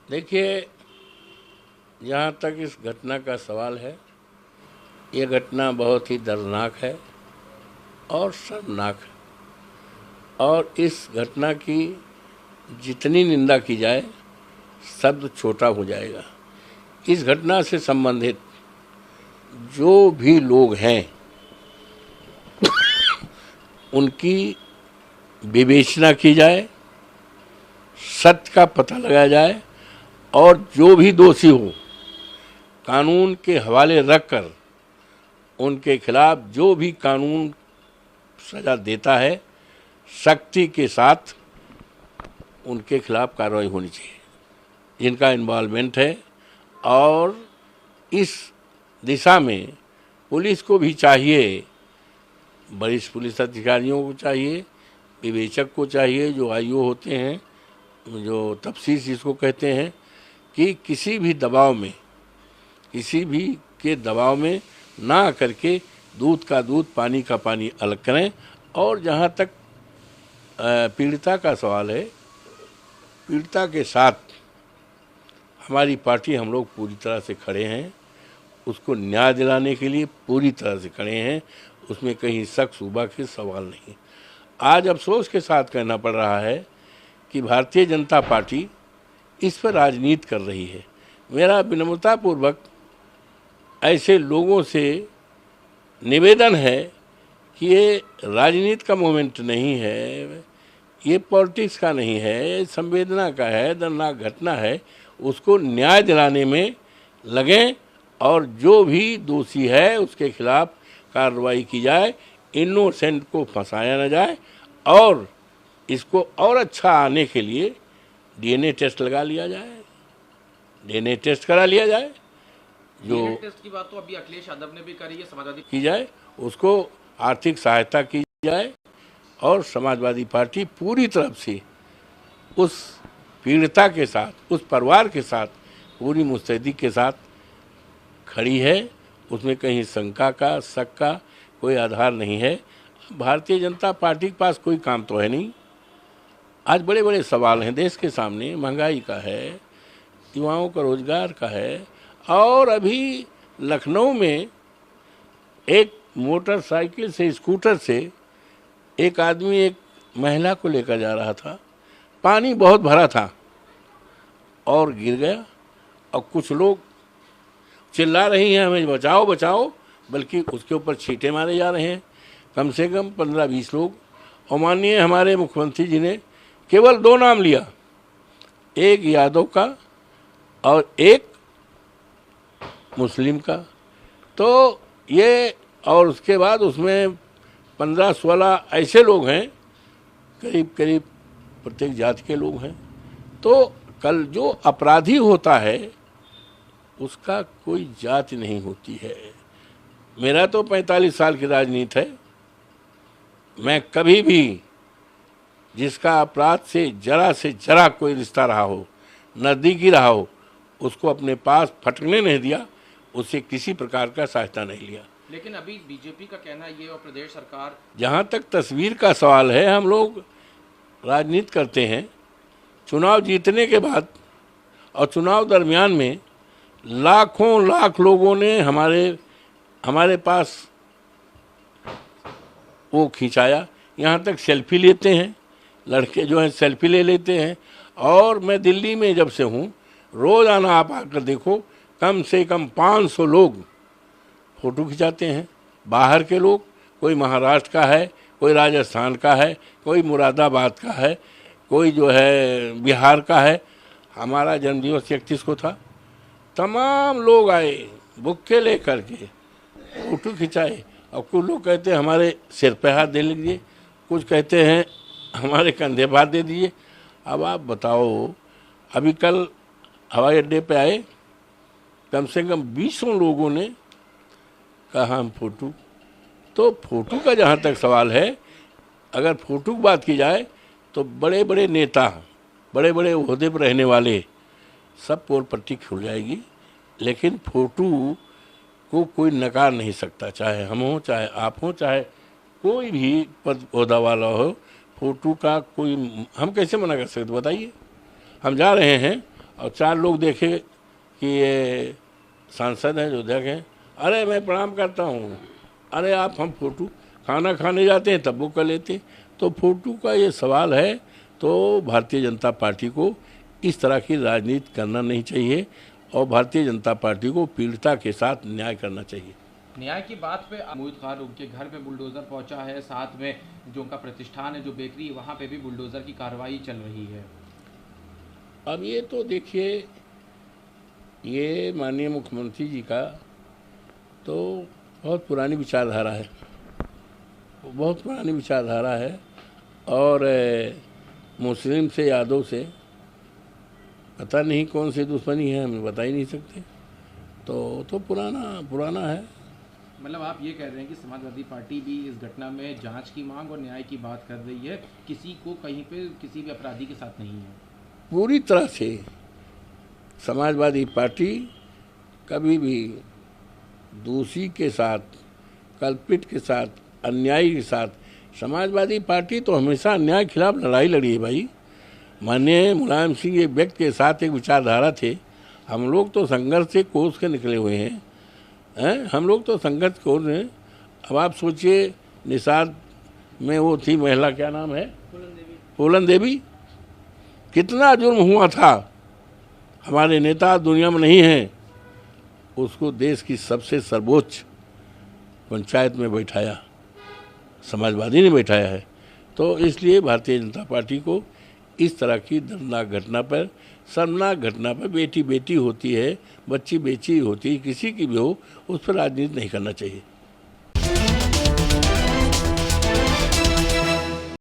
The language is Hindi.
देखिए, जहाँ तक इस घटना का सवाल है, ये घटना बहुत ही दर्दनाक है और शर्मनाक है। और इस घटना की जितनी निंदा की जाए, शब्द छोटा हो जाएगा। इस घटना से संबंधित जो भी लोग हैं, उनकी विवेचना की जाए, सत्य का पता लगाया जाए और जो भी दोषी हो, कानून के हवाले रखकर उनके खिलाफ जो भी कानून सजा देता है, सख्ती के साथ उनके खिलाफ कार्रवाई होनी चाहिए, जिनका इन्वॉल्वमेंट है। और इस दिशा में पुलिस को भी चाहिए, वरिष्ठ पुलिस अधिकारियों को चाहिए, विवेचक को चाहिए, जो आईओ होते हैं, जो तफ्तीश जिसको कहते हैं, कि किसी भी दबाव में, किसी भी के दबाव में ना करके दूध का दूध, पानी का पानी अलग करें। और जहाँ तक पीड़िता का सवाल है, पीड़िता के साथ हमारी पार्टी, हम लोग पूरी तरह से खड़े हैं, उसको न्याय दिलाने के लिए पूरी तरह से खड़े हैं, उसमें कहीं शक शुबा के सवाल नहीं। आज अफसोस के साथ कहना पड़ रहा है कि भारतीय जनता पार्टी इस पर राजनीति कर रही है। मेरा विनम्रतापूर्वक ऐसे लोगों से निवेदन है कि ये राजनीति का मोमेंट नहीं है, ये पॉलिटिक्स का नहीं है, संवेदना का है, दर्दनाक घटना है। उसको न्याय दिलाने में लगें और जो भी दोषी है उसके खिलाफ कार्रवाई की जाए, इनोसेंट को फंसाया न जाए। और इसको और अच्छा आने के लिए डीएनए टेस्ट लगा लिया जाए, डीएनए टेस्ट करा लिया जाए। जो टेस्ट की बात तो अभी अखिलेश यादव ने भी करी है, समाजवादी की जाए, उसको आर्थिक सहायता की जाए और समाजवादी पार्टी पूरी तरफ से उस पीड़िता के साथ, उस परिवार के साथ पूरी मुस्तैदी के साथ खड़ी है। उसमें कहीं शंका का, शक का कोई आधार नहीं है। भारतीय जनता पार्टी के पास कोई काम तो है नहीं। आज बड़े बड़े सवाल हैं देश के सामने, महंगाई का है, युवाओं का रोजगार का है। और अभी लखनऊ में एक मोटरसाइकिल से, स्कूटर से एक आदमी एक महिला को लेकर जा रहा था, पानी बहुत भरा था और गिर गया। और कुछ लोग चिल्ला रही हैं हमें बचाओ बचाओ, बल्कि उसके ऊपर छींटे मारे जा रहे हैं। कम से कम 15-20 लोग। और माननीय हमारे मुख्यमंत्री जी ने केवल 2 नाम लिया, एक यादव का और एक मुस्लिम का। तो ये, और उसके बाद उसमें 15-16 ऐसे लोग हैं, करीब करीब प्रत्येक जाति के लोग हैं। तो कल जो अपराधी होता है उसका कोई जाति नहीं होती है। मेरा तो 45 साल की राजनीति है, मैं कभी भी जिसका अपराध से जरा कोई रिश्ता रहा हो, नज़दीकी रहा हो, उसको अपने पास फटकने नहीं दिया, उससे किसी प्रकार का सहायता नहीं लिया। लेकिन अभी बीजेपी का कहना है ये, और प्रदेश सरकार, जहाँ तक तस्वीर का सवाल है, हम लोग राजनीति करते हैं। चुनाव जीतने के बाद और चुनाव दरमियान में लाखों लाख लोगों ने हमारे पास वो खिंचाया। यहाँ तक सेल्फी लेते हैं, लड़के जो हैं सेल्फी ले लेते हैं। और मैं दिल्ली में जब से हूँ, रोज़ाना आप आकर देखो, कम से कम 500 लोग फ़ोटो खिंचाते हैं। बाहर के लोग, कोई महाराष्ट्र का है, कोई राजस्थान का है, कोई मुरादाबाद का है, कोई जो है बिहार का है। हमारा जन्मदिवस 31 को था, तमाम लोग आए बुक्के ले करके, फ़ोटो खिंचाए। और कुछ लोग कहते हैं हमारे सिर पे हाथ दे लीजिए, कुछ कहते हैं हमारे कंधे पर हाथ दे दीजिए। अब आप बताओ, अभी कल हवाई अड्डे पे आए, कम से कम 20 लोगों ने कहा हम फ़ोटो। तो फ़ोटो का जहाँ तक सवाल है, अगर फ़ोटो की बात की जाए तो बड़े बड़े नेता, बड़े बड़े ओहदे पर रहने वाले सब पोल पट्टी खुल जाएगी। लेकिन फ़ोटो को कोई नकार नहीं सकता, चाहे हम हों, चाहे आप हों, चाहे कोई भी पद ओहदा वाला हो। फ़ोटो का कोई, हम कैसे मना कर सकते बताइए। हम जा रहे हैं और 4 लोग देखे कि ये सांसद हैं जो देखें, अरे मैं प्रणाम करता हूँ, अरे आप हम फोटो खाना खाने जाते हैं तब वो कर लेते। तो फोटो का ये सवाल है, तो भारतीय जनता पार्टी को इस तरह की राजनीति करना नहीं चाहिए और भारतीय जनता पार्टी को पीड़िता के साथ न्याय करना चाहिए। न्याय की बात पे मोहित खान उनके घर पे बुलडोजर पहुंचा है, साथ में जो उनका प्रतिष्ठान है, जो बेकरी, वहां पे भी बुलडोजर की कार्रवाई चल रही है। अब ये तो देखिए, ये माननीय मुख्यमंत्री जी का तो बहुत पुरानी विचारधारा है, बहुत पुरानी विचारधारा है और मुस्लिम से, यादव से पता नहीं कौन सी दुश्मनी है, हमें बता ही नहीं सकते। तो पुराना है। मतलब आप ये कह रहे हैं कि समाजवादी पार्टी भी इस घटना में जांच की मांग और न्याय की बात कर रही है, किसी को कहीं पे किसी भी अपराधी के साथ नहीं है। पूरी तरह से समाजवादी पार्टी कभी भी दोषी के साथ, कल्पित के साथ, अन्यायी के साथ, समाजवादी पार्टी तो हमेशा अन्याय के खिलाफ लड़ाई लड़ी है भाई। माननीय मुलायम सिंह एक व्यक्ति के साथ एक विचारधारा थे। हम लोग तो संघर्ष से कोस के निकले हुए हैं, हम लोग तो संघर्ष कोस हैं। अब आप सोचिए, निषाद में वो थी महिला, क्या नाम है, फूलन देवी, कितना जुर्म हुआ था। हमारे नेता दुनिया में नहीं हैं, उसको देश की सबसे सर्वोच्च पंचायत में बैठाया, समाजवादी ने बैठाया है। तो इसलिए भारतीय जनता पार्टी को इस तरह की दर्दनाक घटना पर, शर्मनाक घटना पर, बेटी बेटी होती है, बच्ची बेची होती है, किसी की भी हो, उस पर राजनीति नहीं करना चाहिए।